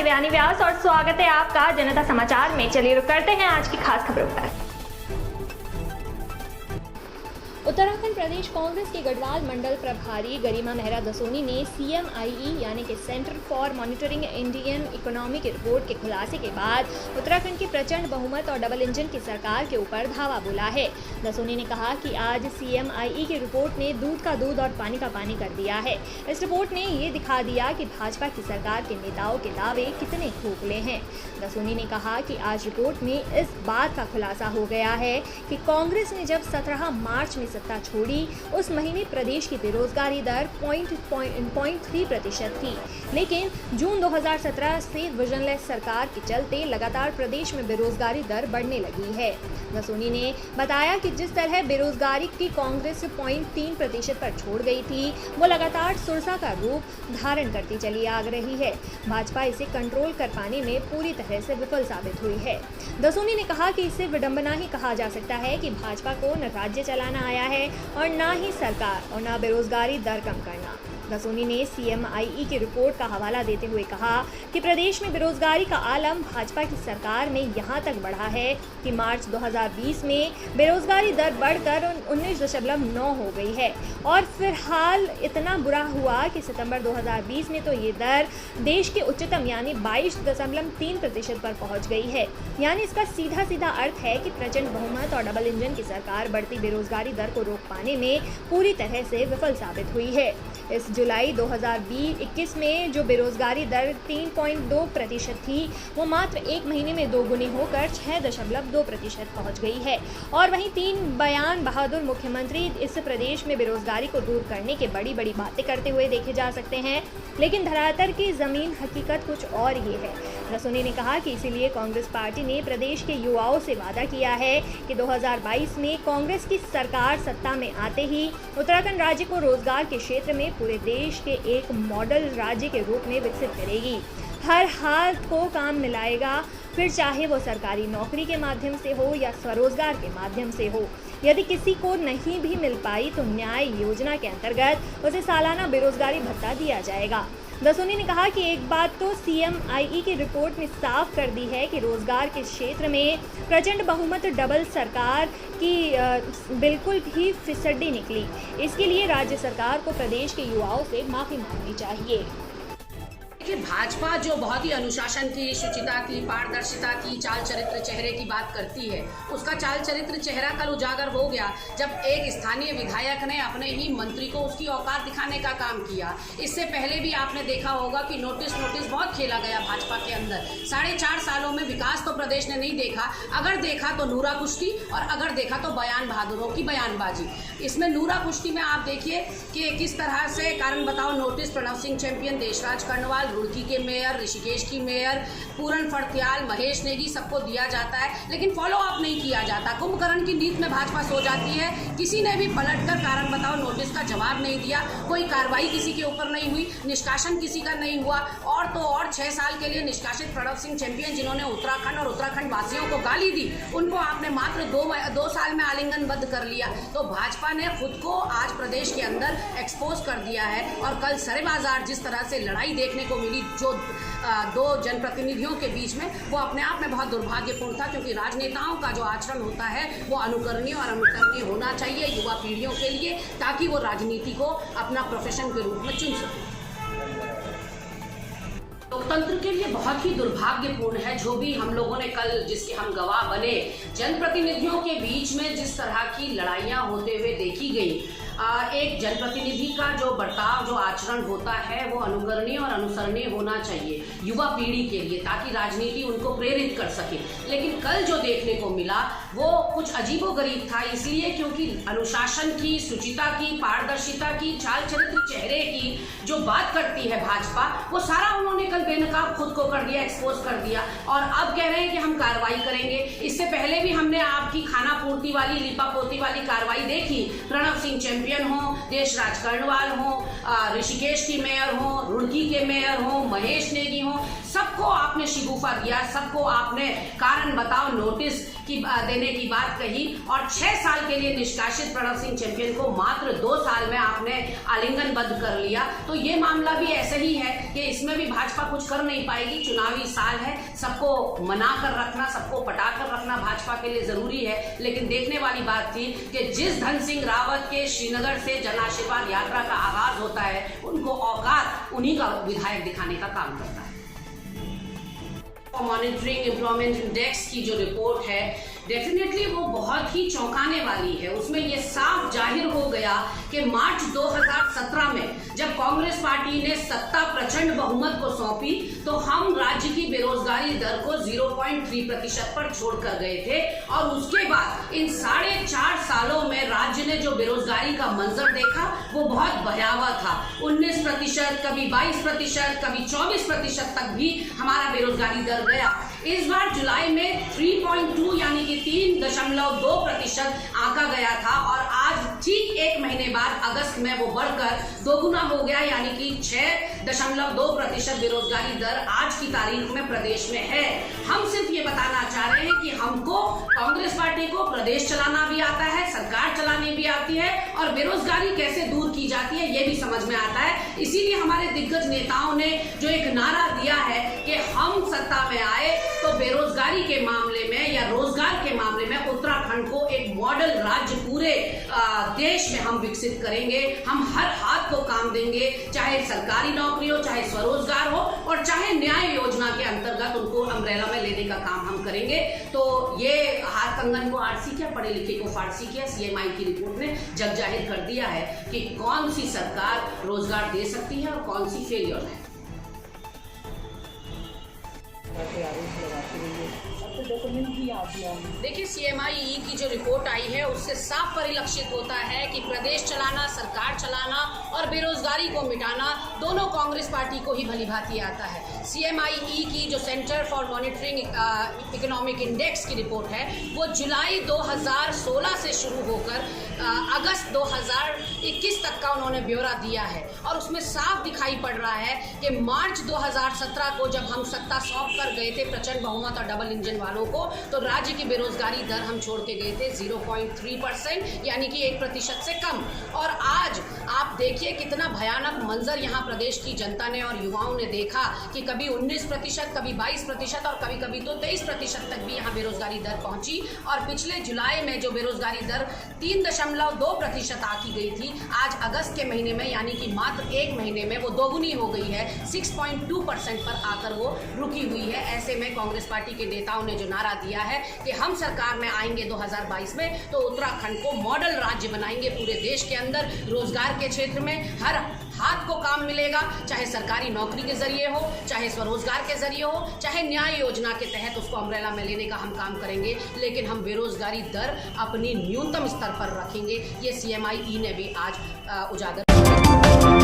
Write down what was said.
दिव्यानी व्यास और स्वागत है आपका जनता समाचार में। चलिए रुक करते हैं आज की खास खबरों पर। उत्तराखंड प्रदेश कांग्रेस के गढ़वाल मंडल प्रभारी गरिमा मेहरा दसोनी ने CMIE यानी कि centre for monitoring Indian economy की रिपोर्ट के खुलासे के बाद उत्तराखंड की प्रचंड बहुमत और डबल इंजन की सरकार के ऊपर धावा बोला है। दसोनी ने कहा कि आज CMIE की रिपोर्ट ने दूध का दूध और पानी का पानी कर दिया है। इस रिपोर्ट ने ये दिखा दिया कि भाजपा की सरकार के नेताओं के दावे कितने खोखले हैं। दसोनी ने कहा कि आज रिपोर्ट में इस बात का खुलासा हो गया है कि कांग्रेस ने जब 17 मार्च में सत्ता छोड़ी उस महीने प्रदेश की बेरोजगारी दर 0.3% थी, लेकिन जून 2017 से विजनलेस सरकार के चलते लगातार प्रदेश में बेरोजगारी दर बढ़ने लगी है। दसोनी ने बताया कि जिस तरह बेरोजगारी की कांग्रेस 0.3% पर छोड़ गई थी, वो लगातार सुरसा का रूप धारण करती चली आ रही है। भाजपा इसे कंट्रोल कर पाने में पूरी तरह से विफल साबित हुई है। दसोनी ने कहा कि इसे विडंबना ही कहा जा सकता है कि भाजपा को न राज्य चलाना आया है और ना ही सरकार और ना बेरोजगारी दर कम करना। दसोनी ने CMIE की रिपोर्ट का हवाला देते हुए कहा कि प्रदेश में बेरोजगारी का आलम भाजपा की सरकार में यहां तक बढ़ा है कि मार्च 2020 में बेरोजगारी दर बढ़कर 19.9 हो गई है और फिलहाल इतना बुरा हुआ कि सितंबर 2020 में तो ये दर देश के उच्चतम यानी 22.3% पर पहुंच गई है। यानी इसका सीधा सीधा अर्थ है कि प्रचंड बहुमत और डबल इंजन की सरकार बढ़ती बेरोजगारी दर को रोक पाने में पूरी तरह से विफल साबित हुई है। इस जुलाई 2021 में जो बेरोजगारी दर 3.2% थी, वो मात्र एक महीने में दोगुनी होकर 6.2% पहुंच गई है। और वहीं 3 बयान बहादुर मुख्यमंत्री इस प्रदेश में बेरोजगारी को दूर करने के बड़ी बड़ी बातें करते हुए देखे जा सकते हैं, लेकिन धरातल की जमीन हकीकत कुछ और ही है। दसोनी ने कहा कि इसीलिए कांग्रेस पार्टी ने प्रदेश के युवाओं से वादा किया है कि 2022 में कांग्रेस की सरकार सत्ता में आते ही उत्तराखंड राज्य को रोजगार के क्षेत्र में पूरे देश के एक मॉडल राज्य के रूप में विकसित करेगी। हर हाल को काम मिलाएगा, फिर चाहे वो सरकारी नौकरी के माध्यम से हो या स्वरोजगार के माध्यम से हो। यदि किसी को नहीं भी मिल पाई तो न्याय योजना के अंतर्गत उसे सालाना बेरोजगारी भत्ता दिया जाएगा। दसोनी ने कहा कि एक बात तो CMIE की रिपोर्ट ने साफ कर दी है कि रोजगार के क्षेत्र में प्रचंड बहुमत डबल सरकार की बिल्कुल भी फिसड्डी निकली। इसके लिए राज्य सरकार को प्रदेश के युवाओं से माफी मांगनी चाहिए। देखिए, भाजपा जो बहुत ही अनुशासन की, शुचिता की, पारदर्शिता की, चाल चरित्र चेहरे की बात करती है, उसका चाल चरित्र चेहरा कल उजागर हो गया जब एक स्थानीय विधायक ने अपने ही मंत्री को उसकी औकात दिखाने का काम किया। इससे पहले भी आपने देखा होगा कि नोटिस बहुत खेला गया भाजपा के अंदर। 4.5 सालों में विकास तो प्रदेश ने नहीं देखा, अगर देखा तो नूरा कुश्ती और अगर देखा तो बयान बहादुरों की बयानबाजी। इसमें नूरा कुश्ती में आप देखिए कि किस तरह से कारण बताओ नोटिस प्रणव सिंह चैंपियन, देशराज कर्णवाल, रुड़की के मेयर, ऋषिकेश की मेयर, पूरन फड़त्याल, महेश नेगी, सबको दिया जाता है, लेकिन फॉलो अप नहीं किया जाता। कुंभकर्ण की नींद में भाजपा सो जाती है। किसी ने भी पलटकर कारण बताओ नोटिस का जवाब नहीं दिया, कोई कार्रवाई किसी के ऊपर नहीं हुई, निष्कासन किसी का नहीं हुआ। और तो और 6 साल के लिए निष्कासित प्रणव सिंह चैंपियन जिन्होंने उत्तराखंड और उत्तराखंड वासियों को गाली दी, उनको आपने मात्र 2 साल में आलिंगनबद्ध कर लिया। तो भाजपा ने खुद को आज प्रदेश के अंदर एक्सपोज कर दिया है। और कल सरे बाजार जिस तरह से लड़ाई देखने को मिली जो 2 जनप्रतिनिधियों के बीच में, वो अपने आप में बहुत दुर्भाग्यपूर्ण था, क्योंकि राजनेताओं का जो आचरण होता है वो अनुकरणीय और अनुकरणीय होना चाहिए युवा पीढ़ियों के लिए, ताकि वो राजनीति को अपना प्रोफेशन के रूप में चुन सके। लोकतंत्र के लिए बहुत ही दुर्भाग्यपूर्ण है जो भी हम लोगों ने कल जिसके हम गवाह बने, जनप्रतिनिधियों के बीच में जिस तरह की लड़ाइयाँ होते हुए देखी गई। एक जनप्रतिनिधि का जो बर्ताव, जो आचरण होता है वो अनुकरणीय और अनुसरणीय होना चाहिए युवा पीढ़ी के लिए, ताकि राजनीति उनको प्रेरित कर सके। लेकिन कल जो देखने को मिला वो कुछ अजीबोगरीब था, इसलिए क्योंकि अनुशासन की, शुचिता की, पारदर्शिता की, चाल चरित्र चेहरे की जो बात करती है भाजपा, वो सारा उन्होंने कल बेनकाब खुद को कर दिया, एक्सपोज कर दिया। और अब कह रहे हैं कि हम कार्रवाई करेंगे। इससे पहले भी हमने आपकी खाना पूर्ति वाली, लीपापोती वाली कार्रवाई देखी। प्रणव सिंह चैंपियन हो, देशराज कर्णवाल हो, ऋषिकेश की मेयर हो, रुड़की के मेयर हो, महेश नेगी हो, सबको आपने शिगुफा दिया, सबको आपने कारण बताओ नोटिस की देने की बात कही। और 6 साल के लिए निष्कासित प्रणव सिंह चैंपियन को मात्र 2 साल साल में आपने आलिंगनबद्ध कर लिया। तो ये मामला भी ऐसे ही है कि इसमें भी भाजपा कुछ कर नहीं पाएगी। चुनावी साल है, सबको मना कर रखना, सबको पटा कर रखना भाजपा के लिए जरूरी है। लेकिन देखने वाली बात थी कि जिस धन सिंह रावत के श्रीनगर से जन आशीर्वाद यात्रा का आगाज होता है, उनको औकात उन्हीं का विधायक दिखाने का काम करता है। मॉनिटरिंग एम्प्लॉयमेंट इंडेक्स की जो रिपोर्ट है, डेफिनेटली वो बहुत ही चौंकाने वाली है। उसमें ये साफ जाहिर हो गया कि मार्च 2017 में जब कांग्रेस पार्टी ने सत्ता प्रचंड बहुमत को सौंपी, तो हम राज्य की बेरोजगारी दर को 0.3% पर छोड़कर गए थे। और उसके बाद इन 4.5 सालों में राज्य ने जो बेरोजगारी का मंजर देखा वो बहुत भयावह था। 19%, कभी 22%, कभी 24% तक भी हमारा बेरोजगारी दर गया। इस बार जुलाई में 3.2 यानी कि 3.2% आंका गया था, और आज ठीक एक महीने बाद अगस्त में वो बढ़कर दोगुना हो गया, यानी कि 6.2% बेरोजगारी दर आज की तारीख में प्रदेश में है। हम सिर्फ ये बताना चाह रहे हैं कि हमको, कांग्रेस पार्टी को प्रदेश चलाना भी आता है, सरकार चलानी भी आती है, और बेरोजगारी कैसे दूर की जाती है ये भी समझ में आता है। इसीलिए हमारे दिग्गज नेताओं ने जो एक नारा दिया है कि हम सत्ता में आए तो बेरोजगारी के मामले में या रोजगार के मामले में उत्तराखंड को एक मॉडल राज्य पूरे देश में हम विकसित करेंगे। हम हर हाथ को काम देंगे, चाहे सरकारी नौकरी हो, चाहे स्वरोजगार हो, और चाहे न्याय योजना के अंतर्गत उनको अम्ब्रेला में लेने का काम हम करेंगे। तो ये हाथ कंगन को आरसी क्या, पढ़े लिखे को फारसी क्या, सीएमआई की रिपोर्ट ने जग जाहिर कर दिया है कि कौन सी सरकार रोजगार दे सकती है और कौन सी फेलियर है। देखिए, सीएमआई की जो रिपोर्ट आई है उससे साफ परिलक्षित होता है कि प्रदेश चलाना, सरकार चलाना और बेरोजगारी को मिटाना दोनों कांग्रेस पार्टी को ही भली भांति आता है। सीएमआई की जो centre for monitoring economic index की रिपोर्ट है वो जुलाई 2016 से शुरू होकर अगस्त 2021 तक का उन्होंने ब्यौरा दिया है, और उसमें साफ दिखाई पड़ रहा है कि मार्च 2017 को जब हम सत्ता सौंप कर गए थे प्रचंड बहुमत और डबल इंजन वालों को, तो राज्य की बेरोजगारी दर हम छोड़ के गए थे 0.3%, यानी कि 1% से कम। और आज आप देखिए कितना भयानक मंजर यहाँ प्रदेश की जनता ने और युवाओं ने देखा कि कभी 19%, कभी 22% और कभी कभी तो 23% तक भी यहाँ बेरोजगारी दर पहुंची। और पिछले जुलाई में जो बेरोजगारी दर 3.2% आकी गई थी, आज अगस्त के महीने में यानी कि मात्र एक महीने में वो दोगुनी हो गई है, 6.2% पर आकर वो रुकी हुई है। ऐसे में कांग्रेस पार्टी के नेताओं ने जो नारा दिया है कि हम सरकार में आएंगे 2022 में तो उत्तराखंड को मॉडल राज्य बनाएंगे पूरे देश के अंदर। रोजगार के क्षेत्र में हर हाथ को काम मिलेगा, चाहे सरकारी नौकरी के जरिए हो, चाहे स्वरोजगार के जरिए हो, चाहे न्याय योजना के तहत उसको अम्ब्रेला में लेने का हम काम करेंगे, लेकिन हम बेरोजगारी दर अपनी न्यूनतम स्तर पर रखेंगे। ये सीएमआई ने भी आज उजागर